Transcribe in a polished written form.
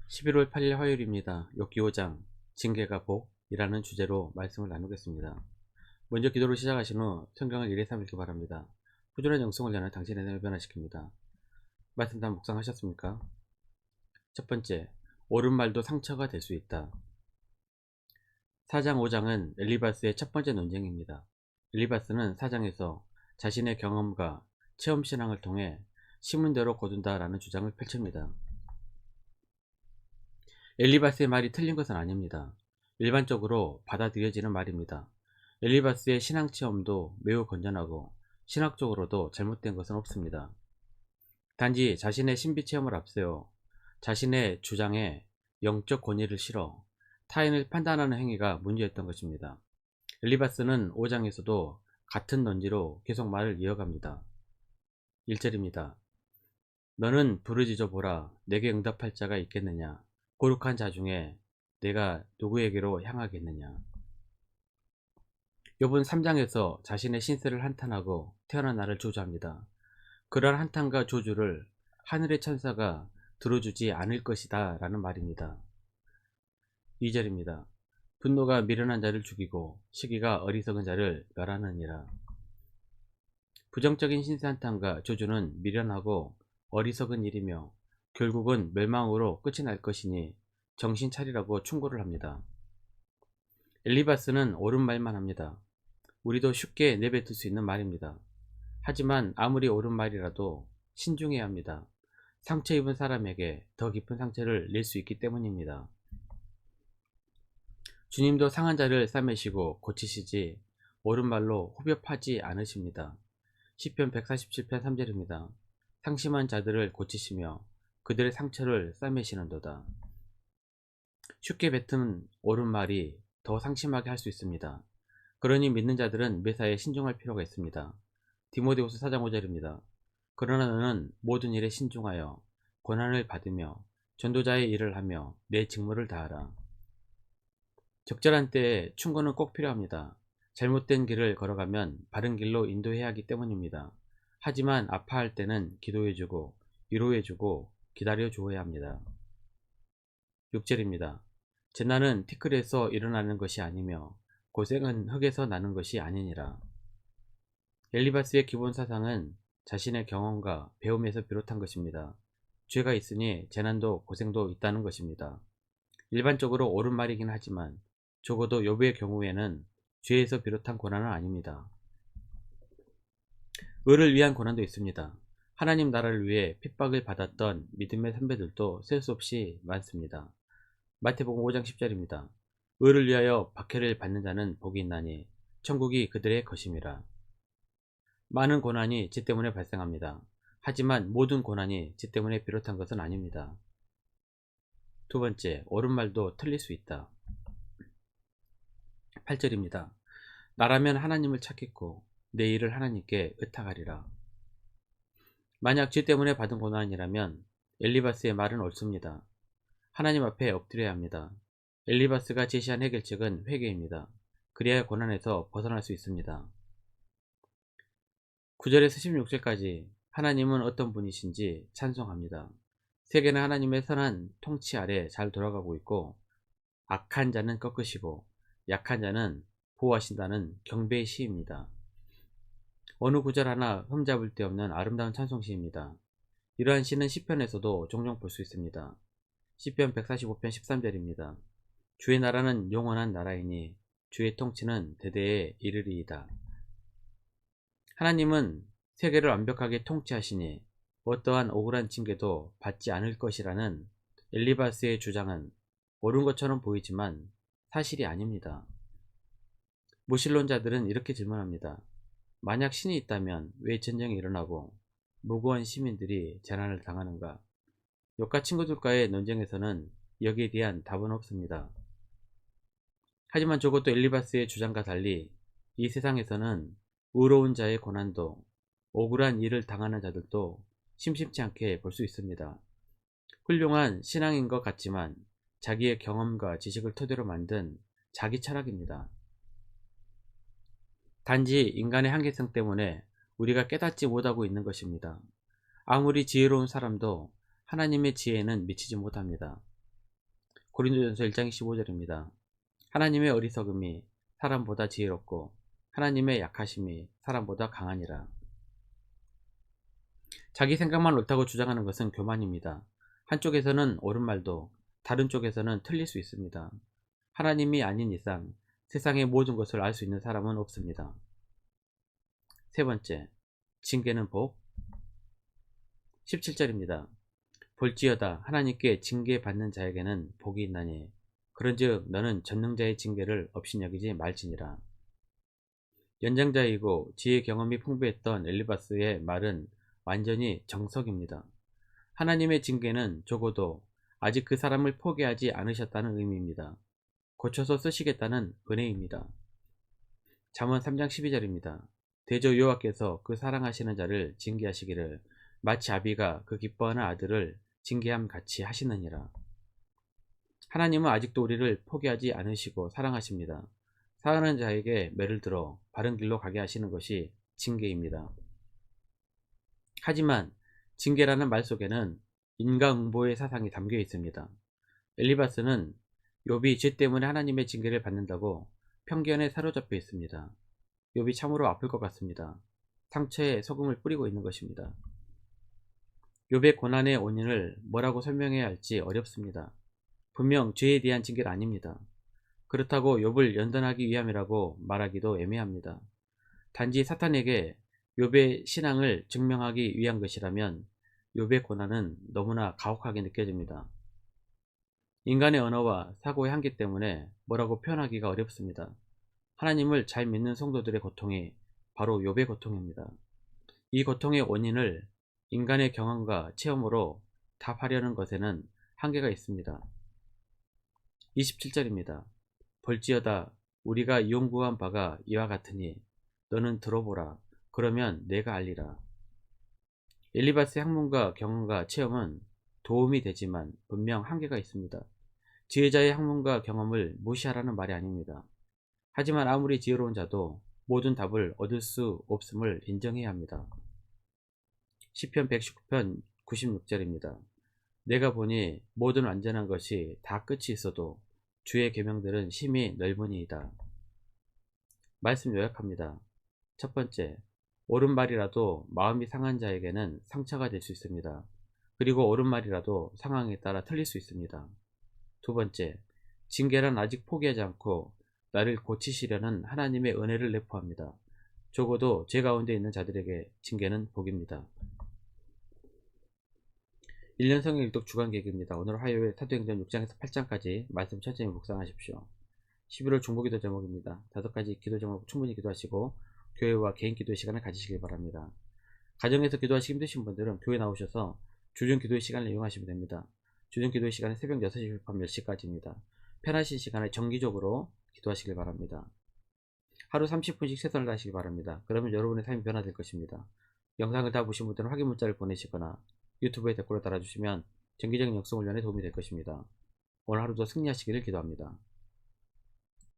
11월 8일 화요일입니다. 욥기 5장 징계가 복이라는 주제로 말씀을 나누겠습니다. 먼저 기도로 시작하신 후 성경을 1회3 읽기 바랍니다. 꾸준한 영성을 위하여 당신의 삶을 변화시킵니다. 말씀 다 묵상하셨습니까? 첫 번째, 옳은 말도 상처가 될 수 있다. 4장 5장은 엘리바스의 첫 번째 논쟁입니다. 엘리바스는 4장에서 자신의 경험과 체험신앙을 통해 심은대로 거둔다라는 주장을 펼칩니다. 엘리바스의 말이 틀린 것은 아닙니다. 일반적으로 받아들여지는 말입니다. 엘리바스의 신앙체험도 매우 건전하고 신학적으로도 잘못된 것은 없습니다. 단지 자신의 신비체험을 앞세워 자신의 주장에 영적 권위를 실어 타인을 판단하는 행위가 문제였던 것입니다. 엘리바스는 5장에서도 같은 논지로 계속 말을 이어갑니다. 1절입니다. 너는 부르짖어 보라. 내게 응답할 자가 있겠느냐. 거룩한 자 중에 내가 누구에게로 향하겠느냐. 욥은 3장에서 자신의 신세를 한탄하고 태어난 나를 저주합니다. 그러한 한탄과 저주를 하늘의 천사가 들어주지 않을 것이다 라는 말입니다. 2절입니다. 분노가 미련한 자를 죽이고 시기가 어리석은 자를 멸하느니라. 부정적인 신세 한탄과 저주는 미련하고 어리석은 일이며 결국은 멸망으로 끝이 날 것이니 정신 차리라고 충고를 합니다. 엘리바스는 옳은 말만 합니다. 우리도 쉽게 내뱉을 수 있는 말입니다. 하지만 아무리 옳은 말이라도 신중해야 합니다. 상처 입은 사람에게 더 깊은 상처를 낼 수 있기 때문입니다. 주님도 상한 자를 싸매시고 고치시지 옳은 말로 후벼파지 않으십니다. 시편 147편 3절입니다. 상심한 자들을 고치시며 그들의 상처를 싸매시는도다. 쉽게 뱉은 옳은 말이 더 상심하게 할 수 있습니다. 그러니 믿는 자들은 매사에 신중할 필요가 있습니다. 디모데후서 4장 5절입니다. 그러나 너는 모든 일에 신중하여 고난을 받으며 전도자의 일을 하며 내 직무를 다하라. 적절한 때에 충고는 꼭 필요합니다. 잘못된 길을 걸어가면 바른 길로 인도해야 하기 때문입니다. 하지만 아파할 때는 기도해주고 위로해주고 기다려주어야 합니다. 6절입니다. 재난은 티끌에서 일어나는 것이 아니며 고생은 흙에서 나는 것이 아니니라. 엘리바스의 기본 사상은 자신의 경험과 배움에서 비롯한 것입니다. 죄가 있으니 재난도 고생도 있다는 것입니다. 일반적으로 옳은 말이긴 하지만 적어도 욥의 경우에는 죄에서 비롯한 고난은 아닙니다. 의를 위한 고난도 있습니다. 하나님 나라를 위해 핍박을 받았던 믿음의 선배들도 셀 수 없이 많습니다. 마태복음 5장 10절입니다. 의를 위하여 박해를 받는 자는 복이 있나니 천국이 그들의 것임이라. 많은 고난이 죄 때문에 발생합니다. 하지만 모든 고난이 죄 때문에 비롯한 것은 아닙니다. 두 번째, 옳은 말도 틀릴 수 있다. 8절입니다. 나라면 하나님을 찾겠고 내 일을 하나님께 의탁하리라. 만약 죄 때문에 받은 고난이라면 엘리바스의 말은 옳습니다. 하나님 앞에 엎드려야 합니다. 엘리바스가 제시한 해결책은 회개입니다. 그래야 고난에서 벗어날 수 있습니다. 9절에서 16절까지 하나님은 어떤 분이신지 찬송합니다. 세계는 하나님의 선한 통치 아래 잘 돌아가고 있고 악한 자는 꺾으시고 약한 자는 보호하신다는 경배의 시입니다. 어느 구절 하나 흠잡을 데 없는 아름다운 찬송시입니다. 이러한 시는 시편에서도 종종 볼 수 있습니다. 시편 145편 13절입니다. 주의 나라는 영원한 나라이니 주의 통치는 대대에 이르리이다. 하나님은 세계를 완벽하게 통치하시니 어떠한 억울한 징계도 받지 않을 것이라는 엘리바스의 주장은 옳은 것처럼 보이지만 사실이 아닙니다. 무신론자들은 이렇게 질문합니다. 만약 신이 있다면 왜 전쟁이 일어나고 무고한 시민들이 재난을 당하는가? 욥과 친구들과의 논쟁에서는 여기에 대한 답은 없습니다. 하지만 적어도 엘리바스의 주장과 달리 이 세상에서는 의로운 자의 고난도 억울한 일을 당하는 자들도 심심치 않게 볼 수 있습니다. 훌륭한 신앙인 것 같지만 자기의 경험과 지식을 토대로 만든 자기 철학입니다. 단지 인간의 한계성 때문에 우리가 깨닫지 못하고 있는 것입니다. 아무리 지혜로운 사람도 하나님의 지혜에는 미치지 못합니다. 고린도전서 1장 15절입니다. 하나님의 어리석음이 사람보다 지혜롭고 하나님의 약하심이 사람보다 강하니라. 자기 생각만 옳다고 주장하는 것은 교만입니다. 한쪽에서는 옳은 말도 다른 쪽에서는 틀릴 수 있습니다. 하나님이 아닌 이상 세상의 모든 것을 알 수 있는 사람은 없습니다. 세 번째, 징계는 복. 17절입니다. 볼지어다 하나님께 징계받는 자에게는 복이 있나니 그런즉 너는 전능자의 징계를 없이 여기지 말지니라. 연장자이고 지혜 경험이 풍부했던 엘리바스의 말은 완전히 정석입니다. 하나님의 징계는 적어도 아직 그 사람을 포기하지 않으셨다는 의미입니다. 고쳐서 쓰시겠다는 은혜입니다. 잠언 3장 12절입니다. 대저 여호와께서 그 사랑하시는 자를 징계하시기를 마치 아비가 그 기뻐하는 아들을 징계함 같이 하시느니라. 하나님은 아직도 우리를 포기하지 않으시고 사랑하십니다. 사랑하는 자에게 매를 들어 바른 길로 가게 하시는 것이 징계입니다. 하지만 징계라는 말 속에는 인과응보의 사상이 담겨 있습니다. 엘리바스는 욥이 죄 때문에 하나님의 징계를 받는다고 편견에 사로잡혀 있습니다. 욥이 참으로 아플 것 같습니다. 상처에 소금을 뿌리고 있는 것입니다. 욥의 고난의 원인을 뭐라고 설명해야 할지 어렵습니다. 분명 죄에 대한 징계는 아닙니다. 그렇다고 욥을 연단하기 위함이라고 말하기도 애매합니다. 단지 사탄에게 욥의 신앙을 증명하기 위한 것이라면 욥의 고난은 너무나 가혹하게 느껴집니다. 인간의 언어와 사고의 한계 때문에 뭐라고 표현하기가 어렵습니다. 하나님을 잘 믿는 성도들의 고통이 바로 욥의 고통입니다. 이 고통의 원인을 인간의 경험과 체험으로 답하려는 것에는 한계가 있습니다. 27절입니다. 볼지어다 우리가 이용구한 바가 이와 같으니 너는 들어보라. 그러면 내가 알리라. 엘리바스의 학문과 경험과 체험은 도움이 되지만 분명 한계가 있습니다. 지혜자의 학문과 경험을 무시하라는 말이 아닙니다. 하지만 아무리 지혜로운 자도 모든 답을 얻을 수 없음을 인정해야 합니다. 시편 119편 96절입니다. 내가 보니 모든 완전한 것이 다 끝이 있어도 주의 계명들은 심히 넓으니이다. 말씀 요약합니다. 첫 번째, 옳은 말이라도 마음이 상한 자에게는 상처가 될 수 있습니다. 그리고 옳은 말이라도 상황에 따라 틀릴 수 있습니다. 두 번째, 징계란 아직 포기하지 않고 나를 고치시려는 하나님의 은혜를 내포합니다. 적어도 죄 가운데 있는 자들에게 징계는 복입니다. 1년 성경 일독 주간 계획입니다. 오늘 화요일 사도행전 6장에서 8장까지 말씀 천천히 묵상하십시오. 11월 중보기도 제목입니다. 5가지 기도 제목 충분히 기도하시고 교회와 개인 기도의 시간을 가지시길 바랍니다. 가정에서 기도하시기 힘드신 분들은 교회 나오셔서 주중 기도의 시간을 이용하시면 됩니다. 주중 기도의 시간은 새벽 6시 밤 10시까지입니다. 편하신 시간에 정기적으로 기도하시길 바랍니다. 하루 30분씩 최선을 다하시기 바랍니다. 그러면 여러분의 삶이 변화될 것입니다. 영상을 다 보신 분들은 확인 문자를 보내시거나 유튜브에 댓글을 달아주시면 정기적인 역성훈련에 도움이 될 것입니다. 오늘 하루도 승리하시기를 기도합니다.